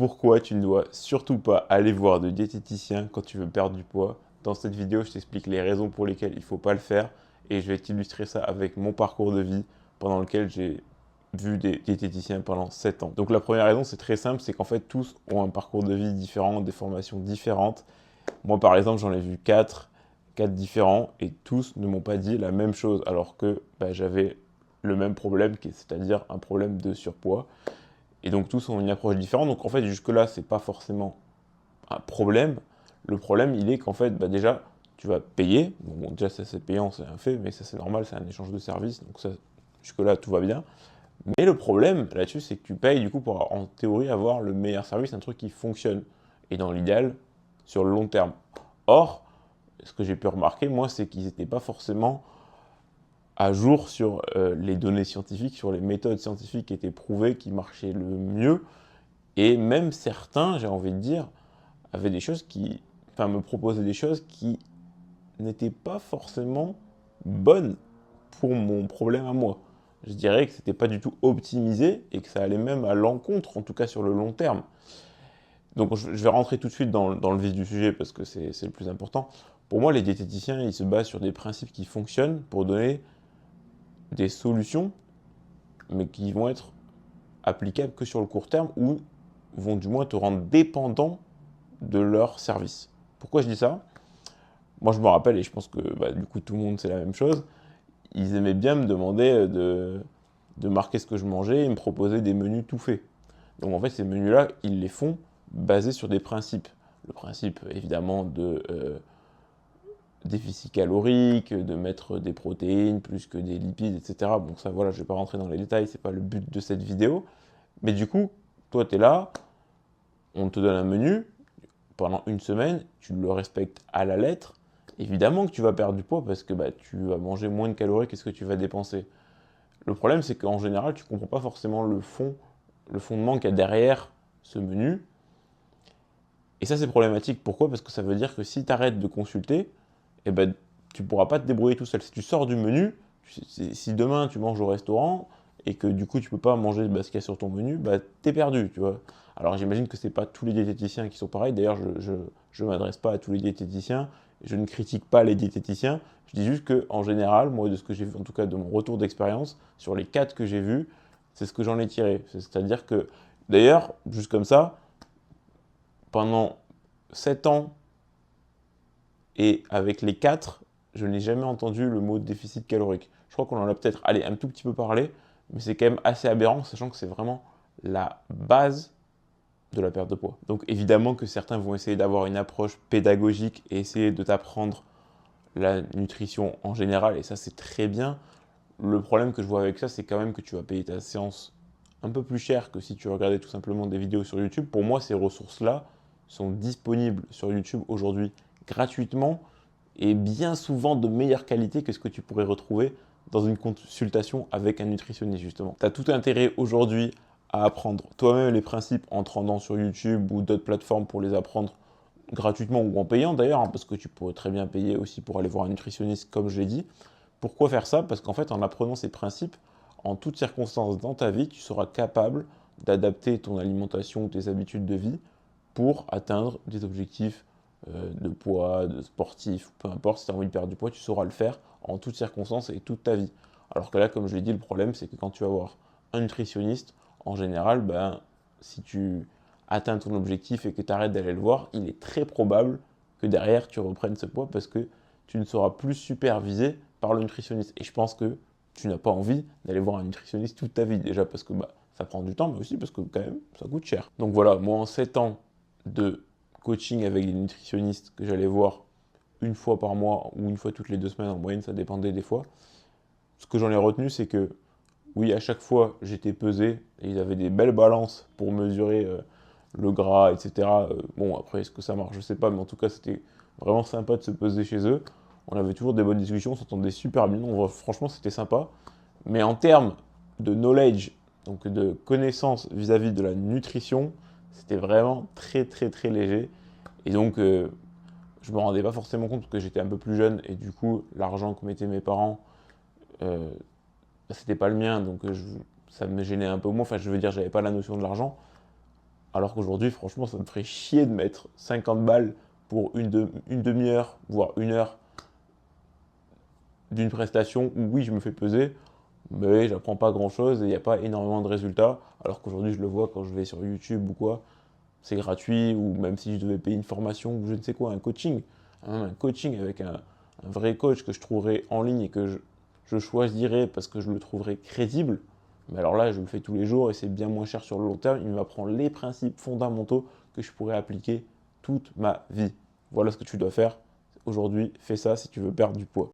Pourquoi tu ne dois surtout pas aller voir de diététicien quand tu veux perdre du poids. Dans cette vidéo, je t'explique les raisons pour lesquelles il ne faut pas le faire et je vais t'illustrer ça avec mon parcours de vie pendant lequel j'ai vu des diététiciens pendant 7 ans. Donc la première raison, c'est très simple, c'est qu'en fait tous ont un parcours de vie différent, des formations différentes. Moi par exemple, j'en ai vu 4 différents et tous ne m'ont pas dit la même chose alors que j'avais le même problème, c'est-à-dire un problème de surpoids. Et donc tous ont une approche différente. Donc en fait, jusque-là, c'est pas forcément un problème. Le problème, il est qu'en fait, déjà, tu vas payer. Bon, déjà, ça c'est payant, c'est un fait, mais ça c'est normal, c'est un échange de services. Donc ça, jusque-là, tout va bien. Mais le problème là-dessus, c'est que tu payes du coup pour, en théorie, avoir le meilleur service, un truc qui fonctionne. Et dans l'idéal, sur le long terme. Or, ce que j'ai pu remarquer, moi, c'est qu'ils n'étaient pas forcément à jour sur les données scientifiques, sur les méthodes scientifiques qui étaient prouvées, qui marchaient le mieux. Et même certains, j'ai envie de dire, avaient des choses qui, enfin, me proposaient des choses qui n'étaient pas forcément bonnes pour mon problème à moi. Je dirais que c'était pas du tout optimisé et que ça allait même à l'encontre, en tout cas sur le long terme. Donc je vais rentrer tout de suite dans le vif du sujet parce que c'est le plus important. Pour moi, les diététiciens, ils se basent sur des principes qui fonctionnent pour donner des solutions, mais qui vont être applicables que sur le court terme ou vont du moins te rendre dépendant de leur service. Pourquoi je dis ça? Moi, je me rappelle, et je pense que du coup, tout le monde, c'est la même chose. Ils aimaient bien me demander de marquer ce que je mangeais et me proposer des menus tout faits. Donc, en fait, ces menus-là, ils les font basés sur des principes. Le principe, évidemment, de déficit calorique, de mettre des protéines plus que des lipides, etc. Bon, ça, voilà, je ne vais pas rentrer dans les détails, c'est pas le but de cette vidéo. Mais du coup, toi, tu es là, on te donne un menu, pendant une semaine, tu le respectes à la lettre, évidemment que tu vas perdre du poids parce que tu vas manger moins de calories que ce que tu vas dépenser. Le problème, c'est qu'en général, tu ne comprends pas forcément le fondement qu'il y a derrière ce menu. Et ça, c'est problématique. Pourquoi? Parce que ça veut dire que si tu arrêtes de consulter, tu ne pourras pas te débrouiller tout seul. Si tu sors du menu, si demain tu manges au restaurant et que du coup tu ne peux pas manger ce qu'il y a sur ton menu, tu es perdu, tu vois. Alors j'imagine que ce n'est pas tous les diététiciens qui sont pareils. D'ailleurs, je ne m'adresse pas à tous les diététiciens. Je ne critique pas les diététiciens. Je dis juste qu'en général, moi, de ce que j'ai vu, en tout cas de mon retour d'expérience, sur les 4 que j'ai vus, c'est ce que j'en ai tiré. C'est-à-dire que, d'ailleurs, juste comme ça, pendant 7 ans, et avec les 4, je n'ai jamais entendu le mot déficit calorique. Je crois qu'on en a peut-être, allez, un tout petit peu parlé, mais c'est quand même assez aberrant, sachant que c'est vraiment la base de la perte de poids. Donc évidemment que certains vont essayer d'avoir une approche pédagogique et essayer de t'apprendre la nutrition en général, et ça c'est très bien. Le problème que je vois avec ça, c'est quand même que tu vas payer ta séance un peu plus cher que si tu regardais tout simplement des vidéos sur YouTube. Pour moi, ces ressources-là sont disponibles sur YouTube aujourd'hui gratuitement et bien souvent de meilleure qualité que ce que tu pourrais retrouver dans une consultation avec un nutritionniste justement. Tu as tout intérêt aujourd'hui à apprendre toi-même les principes en te rendant sur YouTube ou d'autres plateformes pour les apprendre gratuitement ou en payant d'ailleurs, parce que tu pourrais très bien payer aussi pour aller voir un nutritionniste comme je l'ai dit. Pourquoi faire ça? Parce qu'en fait, en apprenant ces principes, en toutes circonstances dans ta vie, tu seras capable d'adapter ton alimentation ou tes habitudes de vie pour atteindre des objectifs de poids, de sportif, peu importe, si tu as envie de perdre du poids, tu sauras le faire en toutes circonstances et toute ta vie. Alors que là, comme je l'ai dit, le problème, c'est que quand tu vas voir un nutritionniste, en général, si tu atteins ton objectif et que tu arrêtes d'aller le voir, il est très probable que derrière, tu reprennes ce poids parce que tu ne seras plus supervisé par le nutritionniste. Et je pense que tu n'as pas envie d'aller voir un nutritionniste toute ta vie, déjà parce que ça prend du temps, mais aussi parce que quand même, ça coûte cher. Donc voilà, moi en 7 ans de coaching avec des nutritionnistes que j'allais voir une fois par mois ou une fois toutes les 2 semaines en moyenne, ça dépendait des fois. Ce que j'en ai retenu, c'est que oui, à chaque fois, j'étais pesé et ils avaient des belles balances pour mesurer le gras, etc. Bon, après, est-ce que ça marche? Je sais pas, mais en tout cas, c'était vraiment sympa de se peser chez eux. On avait toujours des bonnes discussions, on s'entendait super bien. Donc, franchement, c'était sympa. Mais en termes de knowledge, donc de connaissances vis-à-vis de la nutrition, c'était vraiment très, très, très léger. Et donc, je me rendais pas forcément compte parce que j'étais un peu plus jeune et du coup, l'argent que mettaient mes parents, euh, c'était pas le mien, donc ça me gênait un peu moins. Enfin, je veux dire, j'avais pas la notion de l'argent. Alors qu'aujourd'hui, franchement, ça me ferait chier de mettre 50 balles pour une demi-heure, voire 1 heure d'une prestation où oui, je me fais peser, mais j'apprends pas grand-chose et il n'y a pas énormément de résultats. Alors qu'aujourd'hui, je le vois quand je vais sur YouTube ou quoi, c'est gratuit, ou même si je devais payer une formation ou je ne sais quoi, un coaching, hein, un coaching avec un vrai coach que je trouverais en ligne et que je choisirais parce que je le trouverais crédible, mais alors là, je le fais tous les jours et c'est bien moins cher sur le long terme. Il m'apprend les principes fondamentaux que je pourrais appliquer toute ma vie. Voilà ce que tu dois faire. Aujourd'hui, fais ça si tu veux perdre du poids.